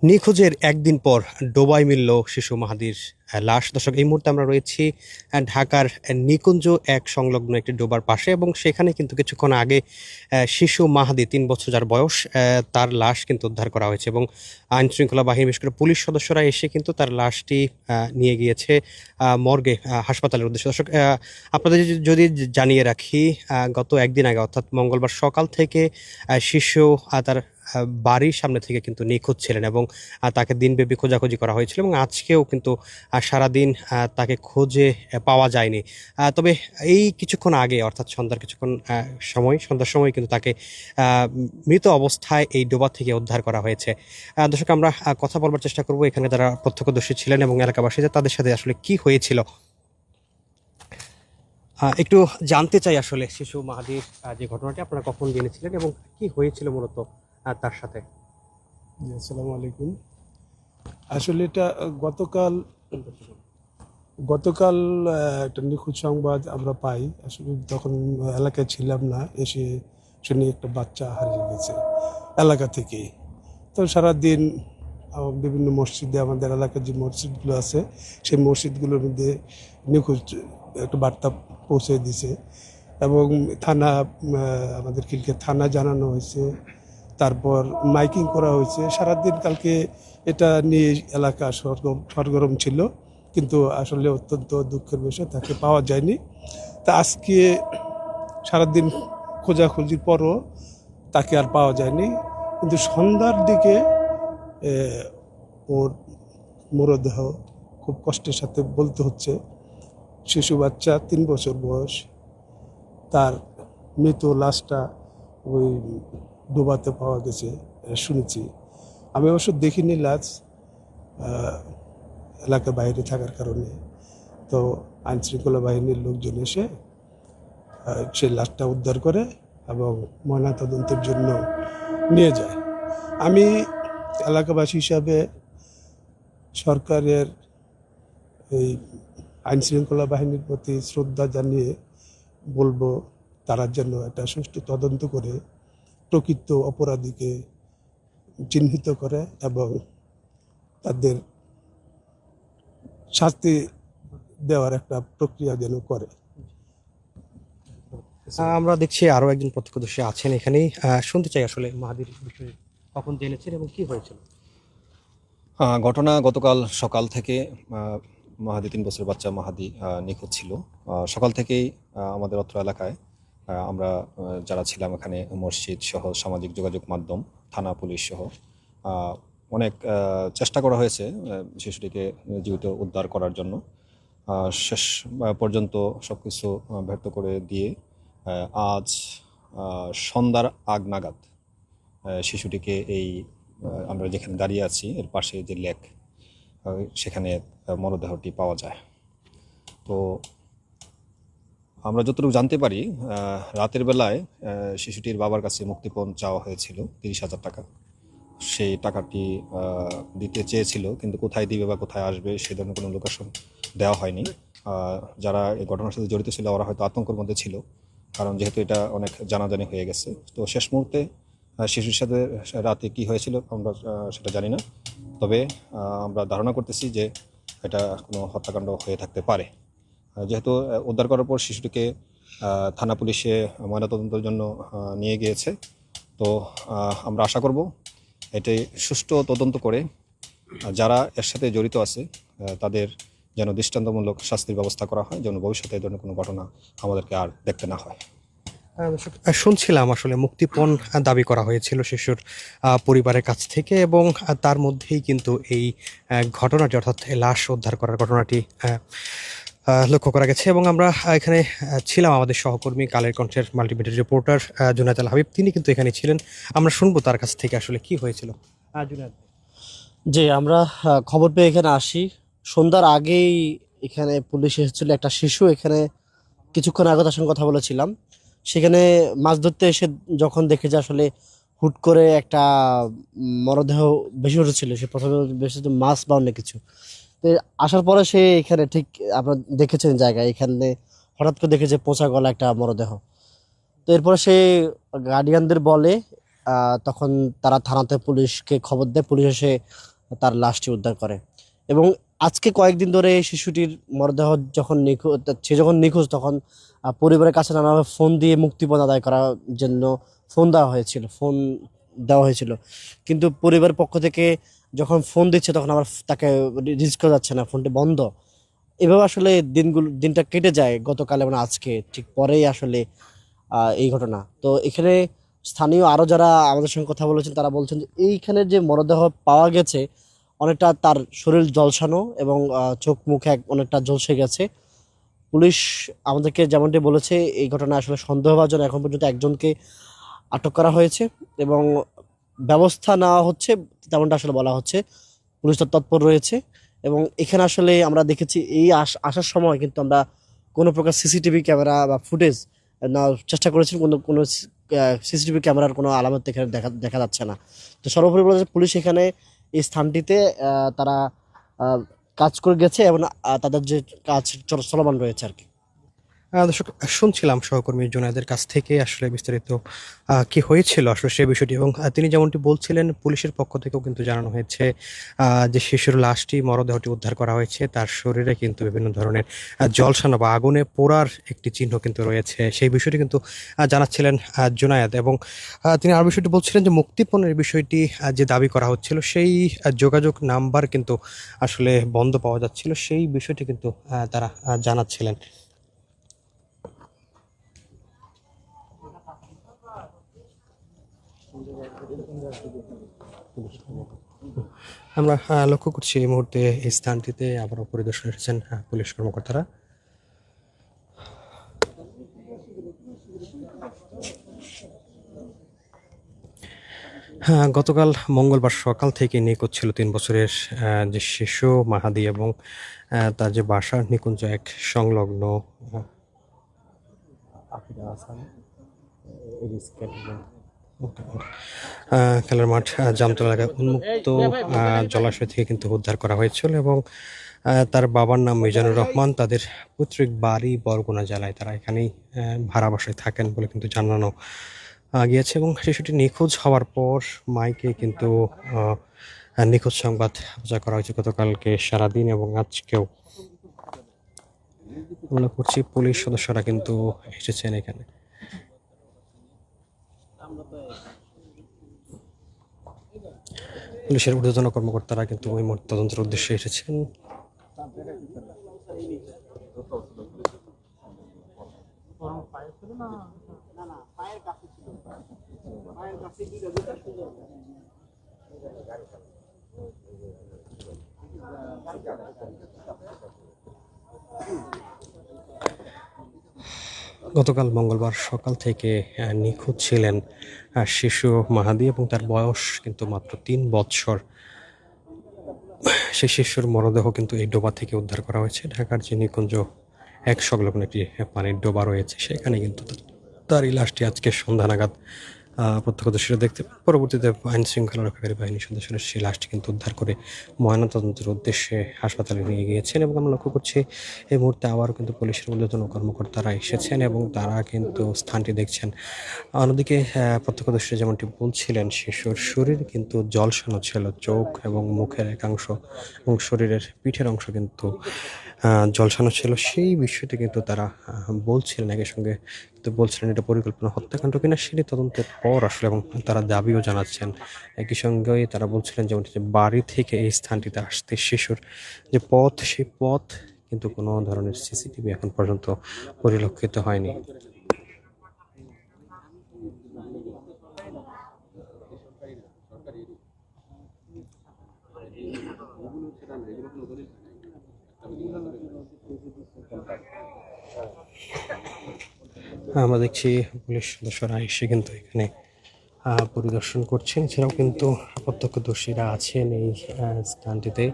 নিখোঁজের একদিন পর ডোবায় মিলল শিশু মাহাদির লাশ। দর্শক, এই মুহূর্তে আমরা রয়েছি ঢাকার নিকুঞ্জ এক সংলগ্ন একটি ডোবার পাশে, এবং সেখানে কিন্তু কিছুক্ষণ আগে শিশু মাহাদি ৩ বছর যার বয়স, তার লাশ কিন্তু উদ্ধার করা হয়েছে, এবং আইন শৃঙ্খলা বাহিনী বিশেষ করে পুলিশ সদস্যরা এসে কিন্তু তার লাশটি নিয়ে গিয়েছে মর্গে, হাসপাতালের উদ্দেশ্যে। দর্শক, আপনাদের যদি জানিয়ে রাখি, গত একদিন আগে অর্থাৎ মঙ্গলবার সকাল থেকে শিশু তার বাড়ির সামনে থেকে কিন্তু নিখোঁজ ছিলেন, এবং তাকে দিনব্যাপী খোঁজাখুঁজি করা হয়েছিল, এবং আজকেও কিন্তু সারাদিন তাকে খুঁজে পাওয়া যায়নি। তবে এই কিছুক্ষণ আগে অর্থাৎ সন্ধ্যার কিছুক্ষণ সন্ধ্যার সময় কিন্তু তাকে মৃত অবস্থায় এই ডোবা থেকে উদ্ধার করা হয়েছে। দর্শক, আমরা কথা বলবার চেষ্টা করব এখানে যারা প্রত্যক্ষদর্শী ছিলেন এবং এলাকাবাসী তাদের সাথে আসলে কি হয়েছিল একটু জানতে চাই। আসলে শিশু মাহাদির যে ঘটনাটি আপনারা কখন জেনেছিলেন এবং কি হয়েছিল মূলত তার সাথে? জি, আসসালামু আলাইকুম। আসলে এটা গতকাল গতকাল একটা নিখোঁজ সংবাদ আমরা পাই। আসলে তখন এলাকায় ছিলাম না, এসে শুনি একটা বাচ্চা হারিয়ে গেছে এলাকা থেকেই। তো সারাদিন বিভিন্ন মসজিদে, আমাদের এলাকার যে মসজিদগুলো আছে সেই মসজিদগুলোর মধ্যে নিখোঁজ একটা বার্তা পৌঁছে দিছে, এবং থানা, আমাদের খিলকে থানা জানানো হয়েছে, তারপর মাইকিং করা হয়েছে। সারাদিন কালকে এটা নিয়ে এলাকা সরগরম ছিল, কিন্তু আসলে অত্যন্ত দুঃখের বিষয়, তাকে পাওয়া যায়নি। তা আজকে সারাদিন খোঁজাখুঁজির পরও তাকে আর পাওয়া যায়নি, কিন্তু সন্ধ্যার দিকে ওর মরদেহ খুব কষ্টের সাথে বলতে হচ্ছে, শিশু বাচ্চা 3 বছর বয়স, তার মৃত লাশটা ওই ডোবাতে পাওয়া গেছে শুনেছি। আমি অবশ্য দেখিনি লাশ, এলাকার বাইরে থাকার কারণে। তো আইন শৃঙ্খলা বাহিনীর লোকজন এসে সেই লাশটা উদ্ধার করে এবং ময়নাতদন্তের জন্য নিয়ে যায়। আমি এলাকাবাসী হিসাবে সরকারের এই আইন শৃঙ্খলা বাহিনীর প্রতি শ্রদ্ধা জানিয়ে বলবো, তারা যেন একটা সুষ্ঠু তদন্ত করে প্রকৃত অপরাধীকে চিহ্নিত করে এবং তাদের শাস্তি দেওয়ার একটা প্রক্রিয়া যেন করে। আমরা দেখছি আরো একজন প্রত্যক্ষদর্শী আছেন এখানেই। শুনতে চাই আসলে মাহাদির বিষয়ে কখন জেনেছেন এবং কি হয়েছিল। ঘটনা গতকাল সকাল থেকে মাহাদি 3 বছরের বাচ্চা মাহাদি নিখোঁজ ছিল। সকাল থেকেই আমাদের অত্র এলাকায় আমরা যারা ছিলাম এখানে, মসজিদ সহ সামাজিক যোগাযোগ মাধ্যম, থানা, পুলিশ সহ অনেক চেষ্টা করা হয়েছে শিশুটিকে জীবিত উদ্ধার করার জন্য। শেষ পর্যন্ত সব কিছু ব্যর্থ করে দিয়ে আজ সন্ধ্যার আগ নাগাদ শিশুটিকে এই আমরা যেখানে দাঁড়িয়ে আছি এর পাশে যে লেক, সেখানে মরদেহটি পাওয়া যায়। তো আমরা যতটুকু জানতে পারি, রাতের বেলায় শিশুটির বাবার কাছে মুক্তিপণ চাওয়া হয়েছিল 30,000 টাকা। সেই টাকাটি দিতে চেয়েছিল, কিন্তু কোথায় দিবে বা কোথায় আসবে সে ধরনের কোনো লোকেশন দেওয়া হয়নি। যারা এই ঘটনার সাথে জড়িত ছিল ওরা হয়তো আতঙ্কের মধ্যে ছিল, কারণ যেহেতু এটা অনেক জানাজানি হয়ে গেছে। তো শেষ মুহূর্তে শিশুর সাথে রাতে কি হয়েছিল আমরা সেটা জানি না, তবে আমরা ধারণা করতেছি যে এটা কোনো হত্যাকাণ্ড হয়ে থাকতে পারে। যেহেতু উদ্ধার করার পর শিশুটিকে থানা পুলিশে ময়নাতদন্তের জন্য নিয়ে গিয়েছে, তো আমরা আশা করব এটি সুষ্ঠু তদন্ত করে যারা এর সাথে জড়িত আছে তাদের যেন দৃষ্টান্তমূলক শাস্তির ব্যবস্থা করা হয়, যেন ভবিষ্যতে এই ধরনের কোনো ঘটনা আমাদেরকে আর দেখতে না হয়। শুনছিলাম আসলে মুক্তিপণ দাবি করা হয়েছিল শিশুর পরিবারের কাছ থেকে, এবং তার মধ্যেই কিন্তু এই ঘটনাটি অর্থাৎ লাশ উদ্ধার করার ঘটনাটি লক্ষ্য করা গেছে। এবং আমরা এখানে ছিলাম, আমাদের সহকর্মী কালের কণ্ঠের মাল্টিমিডিয়া রিপোর্টার জুনায়েদ আল হাবিব, তিনি কিন্তু এখানে ছিলেন। আমরা শুনবো তার কাছ থেকে আসলে কি হয়েছিল। জুনায়েদ। জি, আমরা খবর পেয়ে এখানে আসি। সন্ধ্যার আগেই এখানে পুলিশ এসেছিল। একটা শিশু এখানে কিছুক্ষণ আগে তার সঙ্গে কথা বলেছিলাম। সেখানে মাছ ধরতে এসে যখন দেখে যে আসলে হুট করে একটা মরদেহ বেশি উঠেছিল, সে প্রথমে বেশি মাছ বা অন্য কিছু। তো আসার পরে সে এখানে ঠিক আপনারা দেখেছেন জায়গায়, এখানে হঠাৎ করে দেখে যে পচা গলা একটা মরদেহ। তো এরপরে সে গার্ডিয়ানদের বলে, তখন তারা থানাতে পুলিশকে খবর দেয়। পুলিশ এসে তার লাশটি উদ্ধার করে। এবং আজকে কয়েকদিন ধরে এই শিশুটির মরদেহ যখন নিখোঁজ তখন পরিবারের কাছে নানাভাবে ফোন দিয়ে মুক্তিপণ আদায় করার জন্য ফোন দেওয়া হয়েছিল, কিন্তু পরিবারের পক্ষ থেকে যখন ফোন দিচ্ছে তখন আবার তাকে রিচ করা যাচ্ছে না, ফোনটি বন্ধ। এভাবে আসলে দিনটা কেটে যায় গতকাল এবং আজকে ঠিক পরেই আসলে এই ঘটনা। তো এখানে স্থানীয় আরো যারা আমাদের সঙ্গে কথা বলেছেন তারা বলছেন যে এইখানে যে মরদেহ পাওয়া গেছে অনেকটা তার শরীর ঝলসানো এবং চোখ মুখে অনেকটা ঝলসে গেছে। পুলিশ আমাদেরকে যেমনটি বলেছে এই ঘটনায় আসলে সন্দেহভাজন এখন পর্যন্ত একজনকে আটক করা হয়েছে এবং ব্যবস্থা নেওয়া হচ্ছে, তেমনটা আসলে বলা হচ্ছে। পুলিশ তৎপর রয়েছে এবং এখানে আসলে আমরা দেখেছি এই আসার সময় কিন্তু আমরা কোনো প্রকার সিসিটিভি ক্যামেরা বা ফুটেজ নেওয়ার চেষ্টা করেছি, কোনো সিসিটিভি ক্যামেরার কোনো আলামত এখানে দেখা যাচ্ছে না। তো সর্বোপরি বলা যায় পুলিশ এখানে এই স্থানটিতে তারা কাজ করে গেছে এবং তাদের যে কাজ চলমান রয়েছে আর কি। দর্শক, শুনছিলাম সহকর্মী জুনায়েদের কাছ থেকে আসলে বিস্তারিত কি হয়েছিল আসলে সেই বিষয়টি, এবং তিনি যেমনটি বলছিলেন পুলিশের পক্ষ থেকেও কিন্তু জানানো হয়েছে যে শিশুর লাশটি মরদেহটি উদ্ধার করা হয়েছে, তার শরীরে কিন্তু বিভিন্ন ধরনের জলসানো বা আগুনে পোড়ার একটি চিহ্ন কিন্তু রয়েছে, সেই বিষয়টি কিন্তু জানাচ্ছিলেন জুনায়েদ। এবং তিনি আর বিষয়টি বলছিলেন যে মুক্তিপণের বিষয়টি যে দাবি করা হচ্ছিল সেই যোগাযোগ নাম্বার কিন্তু আসলে বন্ধ পাওয়া যাচ্ছিল, সেই বিষয়টি কিন্তু তারা জানাচ্ছিলেন। আমরা লক্ষ্য করছি এই মুহূর্তে এই স্থানটিতে আবারও পরিদর্শনে এসেছেন পুলিশ কর্মকর্তারা। গতকাল মঙ্গলবার সকাল থেকে নিখোঁজ ছিল 3 বছরের যে শিশু মাহাদি এবং তার যে বাসা নিকুঞ্জ এক সংলগ্ন খেলার মাঠ জামতলা এলাকায় উন্মুক্ত জলাশয় থেকে কিন্তু উদ্ধার করা হয়েছিল এবং তার বাবার নাম মিজানুর রহমান, তাদের পৈতৃক বাড়ি বরগুনা জেলায়, তারা এখানেই ভাড়া বাসায় থাকেন বলে কিন্তু জানানো গিয়েছে। এবং শিশুটি নিখোঁজ হওয়ার পর মাইকে কিন্তু নিখোঁজ সংবাদ প্রচার করা হয়েছে গতকালকে সারাদিন এবং আজকেও। মনে করছি পুলিশ সদস্যরা কিন্তু এসেছেন এখানে। পুলিশের ঊর্ধ্বতন কর্মকর্তারা কিন্তু ওই মুহূর্তে তদন্তের উদ্দেশ্যে এসেছেন। গতকাল মঙ্গলবার সকাল থেকে নিখোঁজ ছিলেন শিশু মাহাদি এবং তার বয়স কিন্তু মাত্র 3 বৎসর। সেই শিশুর মরদেহ কিন্তু এই ডোবা থেকে উদ্ধার করা হয়েছে। ঢাকার যে নিকুঞ্জ এক সংলগ্ন একটি পানির ডোবা রয়েছে সেখানে কিন্তু তার এই লাশটি আজকে সন্ধ্যা নাগাদ প্রত্যক্ষদর্শীরা দেখতে পান। পরবর্তীতে আইন শৃঙ্খলা রক্ষাকারী বাহিনীর সদস্যরা সেই লাশটি কিন্তু উদ্ধার করে ময়নাতদন্তের উদ্দেশ্যে হাসপাতালে নিয়ে গিয়েছেন। এবং আমরা লক্ষ্য করছি এই মুহূর্তে আবারও কিন্তু পুলিশের ঊর্ধ্বতন কর্মকর্তারা এসেছেন এবং তারা কিন্তু স্থানটি দেখছেন। অন্যদিকে প্রত্যক্ষদর্শীরা যেমনটি বলছিলেন শিশুর শরীর কিন্তু জলসানো ছিল, চোখ এবং মুখের একাংশ এবং শরীরের পিঠের অংশ কিন্তু জলসানো ছিল, সেই বিষয়টি কিন্তু তারা বলছিলেন। একই সঙ্গে বলছিলেন এটা পরিকল্পনা হত্যাকাণ্ড কিনা সেটি তদন্তের পর আসলে, এবং তারা দাবিও জানাচ্ছেন। একই সঙ্গে তারা বলছিলেন যেমন যে বাড়ি থেকে এই স্থানটিতে আসতে শিশুর যে পথ, সেই পথ কিন্তু কোনো ধরনের সিসিটিভি এখন পর্যন্ত পরিলক্ষিত হয়নি। আমরা দেখছি পুলিশ সদস্যরা এসে কিন্তু এখানে পরিদর্শন করছেন, এছাড়াও কিন্তু প্রত্যক্ষদর্শীরা আছেন এই স্থানটিতে।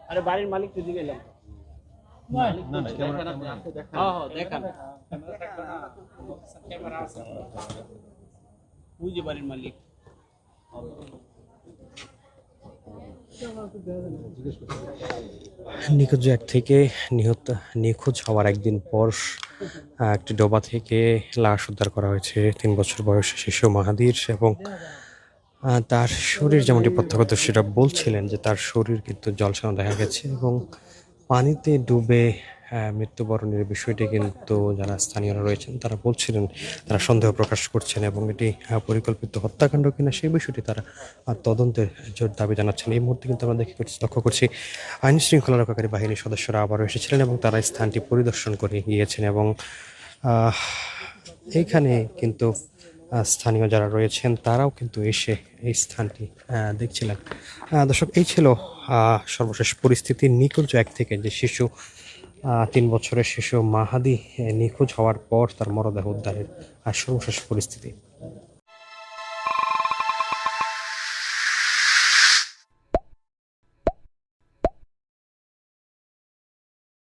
আরে বাড়ির মালিক তো দিকে এলাম বাড়ির মালিক নিখোঁজ এক থেকে নিখোঁজ হওয়ার একদিন পর একটি ডোবা থেকে লাশ উদ্ধার করা হয়েছে 3 বছর বয়সী শিশু মাহাদির। এবং তার শরীর, যেমনটি প্রত্যক্ষদর্শীরা বলছিলেন যে তার শরীর কিন্তু জলছানো দেখা গেছে এবং পানিতে ডুবে মৃত্যুবরণের বিষয়টি কিন্তু যারা স্থানীয়রা রয়েছেন তারা বলছিলেন, তারা সন্দেহ প্রকাশ করছেন এবং এটি পরিকল্পিত হত্যাকাণ্ড কিনা সেই বিষয়টি তারা তদন্তের জোর দাবি জানাচ্ছেন। এই মুহূর্তে কিন্তু আমরা লক্ষ্য করছি আইন শৃঙ্খলা রক্ষাকারী বাহিনীর সদস্যরা আবারও এসেছিলেন এবং তারা স্থানটি পরিদর্শন করে গিয়েছেন এবং এইখানে কিন্তু স্থানীয় যারা রয়েছেন তারাও কিন্তু এসে এই স্থানটি দেখছিলেন। দর্শক, এই ছিল সর্বশেষ পরিস্থিতি নিকুঞ্জ এক থেকে যে শিশু 3 বছরের শিশু মাহাদি নিখোঁজ হওয়ার পর তার মরদেহ উদ্ধারের সর্বশেষ পরিস্থিতি।